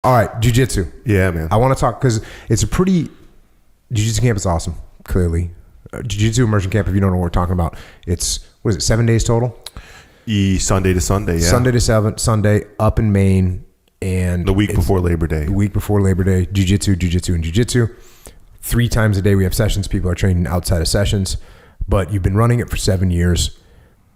All right, jiu-jitsu. Yeah, man. I want to talk because it's a pretty... Jiu-jitsu camp is awesome, clearly. Jiu-jitsu immersion camp, if you don't know what we're talking about, it's, 7 days total? Sunday to Sunday, yeah. Sunday to Sunday, up in Maine. And the week before Labor Day. The week before Labor Day, jiu-jitsu, and jiu-jitsu. 3 times a day we have sessions. People are training outside of sessions. But you've been running it for 7 years.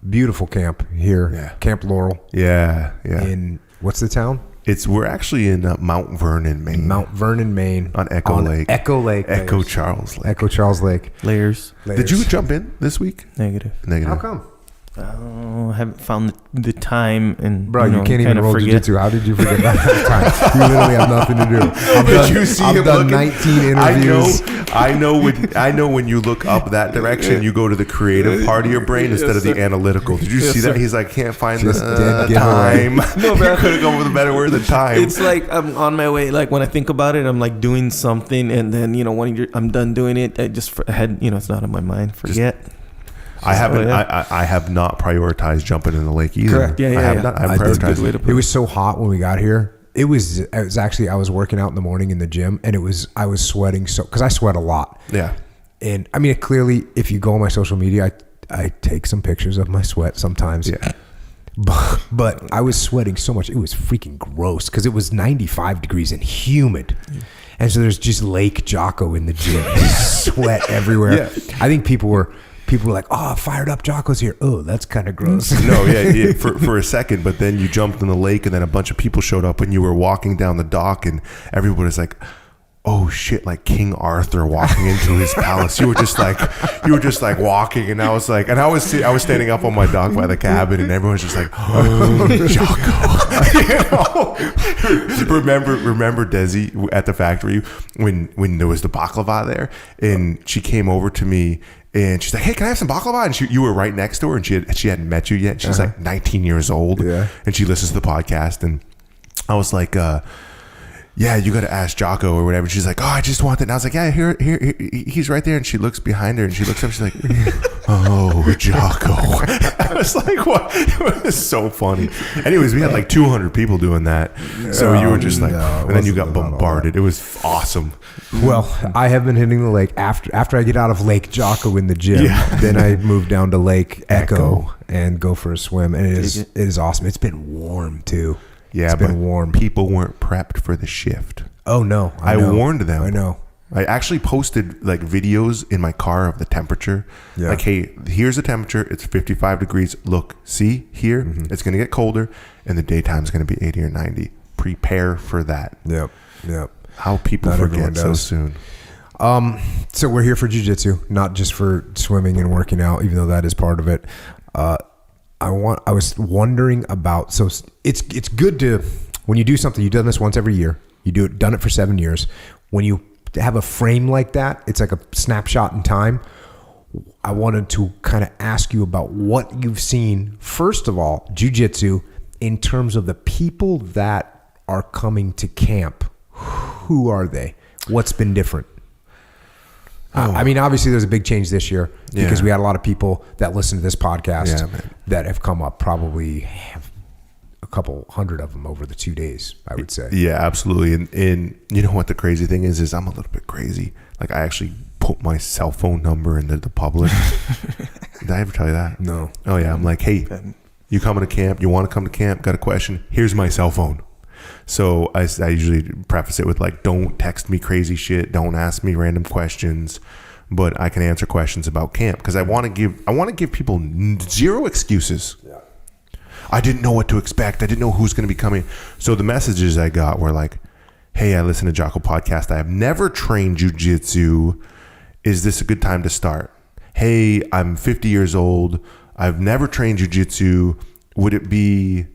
Beautiful camp here. Yeah. Camp Laurel. Yeah. In, what's the town? We're actually in Mount Vernon, Maine. Mount Vernon, Maine. On Echo Lake. Echo Charles Lake. Echo Charles Lake. Layers. Did you jump in this week? Negative. How come? I haven't found the time, and bro, you can't even roll jiu-jitsu. How did you forget that time? You literally have nothing to do. I've done 19 interviews. I know when you look up that direction, you go to the creative part of your brain instead of the analytical. Did you see that? He's like, can't find the time. No, man. Could have gone with a better word than time. It's like I'm on my way. Like when I think about it, I'm like doing something, and then when I'm done doing it, I just had it's not in my mind. Forget. I haven't. I have not prioritized jumping in the lake either. Correct. I have not. I prioritized. It was so hot when we got here. It was actually, I was working out in the morning in the gym, and I was sweating because I sweat a lot. Yeah. And I mean, clearly, if you go on my social media, I take some pictures of my sweat sometimes. Yeah. But I was sweating so much, it was freaking gross because it was 95 degrees and humid. And so there's just Lake Jocko in the gym, sweat everywhere. Yeah. I think people were like, "Oh, fired up Jocko's here." Oh, that's kind of gross. No, yeah, for a second, but then you jumped in the lake, and then a bunch of people showed up, and you were walking down the dock, and everybody was like, "Oh shit!" Like King Arthur walking into his palace. You were just like walking, and I was standing up on my dock by the cabin, and everyone was just like, "Oh, Jocko." Remember Desi at the factory when there was the baklava there, and she came over to me. And she's like, "Hey, can I have some baklava?" And you were right next to her, and she hadn't met you yet. She's like 19 years old, and she listens to the podcast. And I was like, "Yeah, you got to ask Jocko or whatever." And she's like, "Oh, I just want that." And I was like, "Yeah, here, he's right there." And she looks behind her, and she looks up. She's like, "Oh, Jocko." I was like, "What?" It was so funny. Anyways, we had like 200 people doing that, so you were just like, and then you got bombarded. It was awesome. Well, I have been hitting the lake after I get out of Lake Jocko in the gym. Yeah. Then I move down to Lake Echo and go for a swim, and it is awesome. It's been warm too. Yeah, it's been warm. People weren't prepped for the shift. Oh no, I warned them. I know. I actually posted like videos in my car of the temperature. Yeah. Like, hey, here's the temperature. It's 55 degrees. Look, see here, it's going to get colder, and the daytime's going to be 80 or 90. Prepare for that. Yep. How people forget so soon. So we're here for jiu-jitsu, not just for swimming and working out, even though that is part of it. I was wondering about, so it's good to, when you do something, you've done this once every year, done it for 7 years. When you have a frame like that, it's like a snapshot in time. I wanted to kind of ask you about what you've seen, first of all, jiu-jitsu, in terms of the people that are coming to camp. Who are they? What's been different? I mean, obviously there's a big change this year because we had a lot of people that listen to this podcast that have come up, probably have a couple hundred of them over the 2 days, I would say. Yeah, absolutely. And you know what the crazy thing is I'm a little bit crazy. Like I actually put my cell phone number into the public. Did I ever tell you that? No. Oh yeah. I'm like, "Hey, you coming to camp? You want to come to camp? Got a question? Here's my cell phone." So I usually preface it with like, don't text me crazy shit. Don't ask me random questions, but I can answer questions about camp because I want to give people zero excuses. Yeah. I didn't know what to expect. I didn't know who's going to be coming. So the messages I got were like, "Hey, I listen to Jocko Podcast. I have never trained jiu-jitsu. Is this a good time to start? Hey, I'm 50 years old. I've never trained jiu-jitsu. Would it be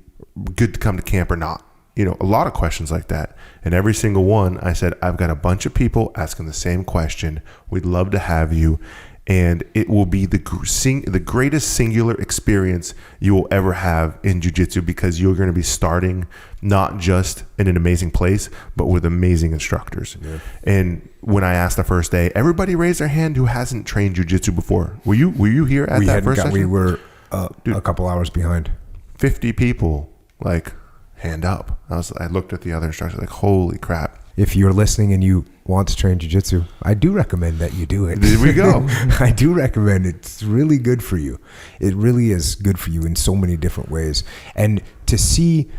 good to come to camp or not?" A lot of questions like that. And every single one, I said, "I've got a bunch of people asking the same question. We'd love to have you. And it will be the greatest singular experience you will ever have in jiu-jitsu because you're going to be starting not just in an amazing place, but with amazing instructors." Yeah. And when I asked the first day, everybody raised their hand who hasn't trained jiu-jitsu before. Were you here at that first session? We were a couple hours behind. 50 people. Like, hand up. I looked at the other instructor like, holy crap. If you're listening and you want to train jiu-jitsu, I do recommend that you do it. There we go. I do recommend it. It's really good for you. It really is good for you in so many different ways. And to see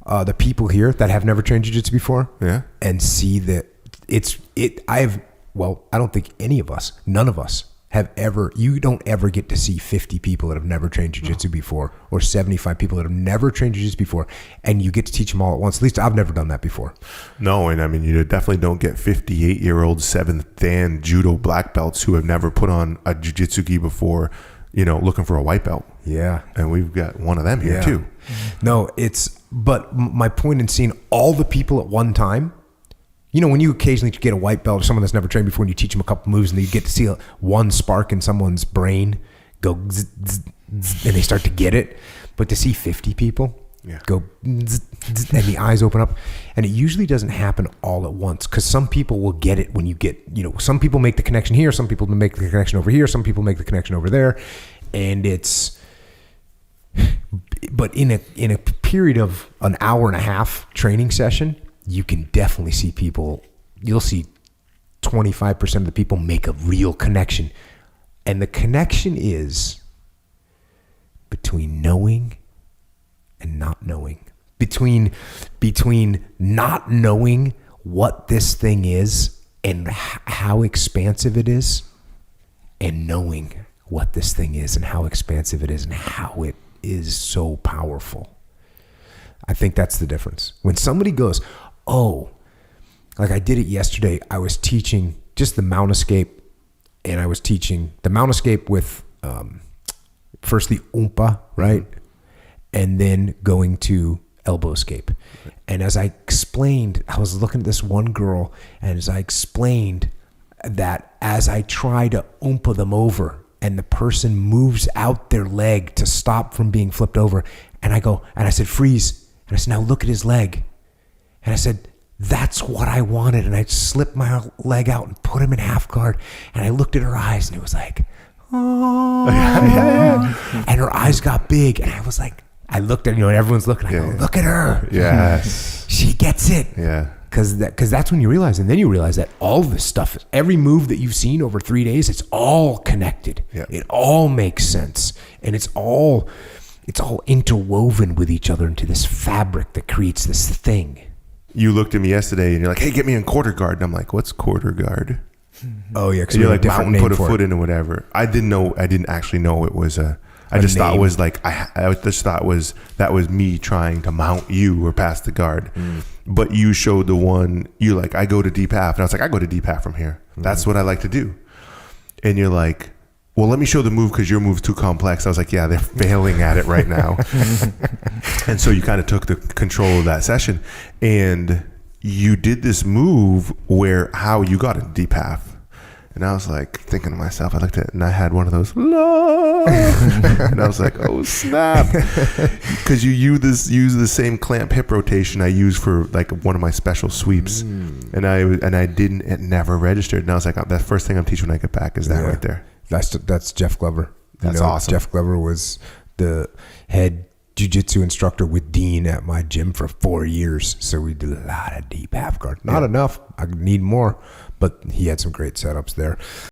the people here that have never trained jiu-jitsu before, and see that I don't think any of us, none of us you don't ever get to see 50 people that have never trained jiu-jitsu before, or 75 people that have never trained jiu-jitsu before, and you get to teach them all at once. At least I've never done that before. No, and I mean, you definitely don't get 58-year-old 7th Dan judo black belts who have never put on a jiu-jitsu gi before, looking for a white belt. Yeah. And we've got one of them here too. No, but my point in seeing all the people at one time, when you occasionally get a white belt or someone that's never trained before and you teach them a couple moves and you get to see one spark in someone's brain go zzz, zzz, zzz, and they start to get it. But to see 50 people go zzz, zzz, and the eyes open up, and it usually doesn't happen all at once, because some people will get it when you get, some people make the connection here, some people make the connection over here, some people make the connection over there. And but in a period of an hour and a half training session, you can definitely see people, you'll see 25% of the people make a real connection. And the connection is between knowing and not knowing. Between not knowing what this thing is and how expansive it is, and knowing what this thing is and how expansive it is and how it is so powerful. I think that's the difference. When somebody goes, like I did it yesterday, I was teaching just the mount escape, and I was teaching the mount escape with first the umpa, right? And then going to elbow escape. And as I explained, I was looking at this one girl, and as I explained that as I try to umpa them over and the person moves out their leg to stop from being flipped over, and I said, freeze. And I said, now look at his leg. And I said, that's what I wanted. And I slipped my leg out and put him in half guard. And I looked at her eyes, and it was like, oh. And her eyes got big. And I was like, I looked at, and everyone's looking. I go, look at her. Yes. She gets it. Yeah. Because that's when you realize, and then you realize that all this stuff, every move that you've seen over 3 days, it's all connected. Yeah. It all makes sense. And it's all interwoven with each other into this fabric that creates this thing. You looked at me yesterday and you're like, hey, get me in quarter guard. And I'm like, what's quarter guard? Oh yeah, because you're like, mount and put a foot in or whatever. I didn't actually know it was I just thought it was like, I just thought that was me trying to mount you or pass the guard. But you showed the one, you like, I go to deep half. And I was like, I go to deep half from here. That's what I like to do. And you're like, well, let me show the move because your move's too complex. I was like, yeah, they're failing at it right now. And so you kind of took the control of that session, and you did this move how you got in deep half. And I was like thinking to myself, I looked at it and I had one of those, and I was like, oh snap. Because you use the same clamp hip rotation I use for like one of my special sweeps. And it never registered. And I was like, that first thing I'm teaching when I get back is that right there. That's Jeff Glover. That's awesome. Jeff Glover was the head jiu-jitsu instructor with Dean at my gym for 4 years. So we did a lot of deep half guard. Not enough. I need more, but he had some great setups there.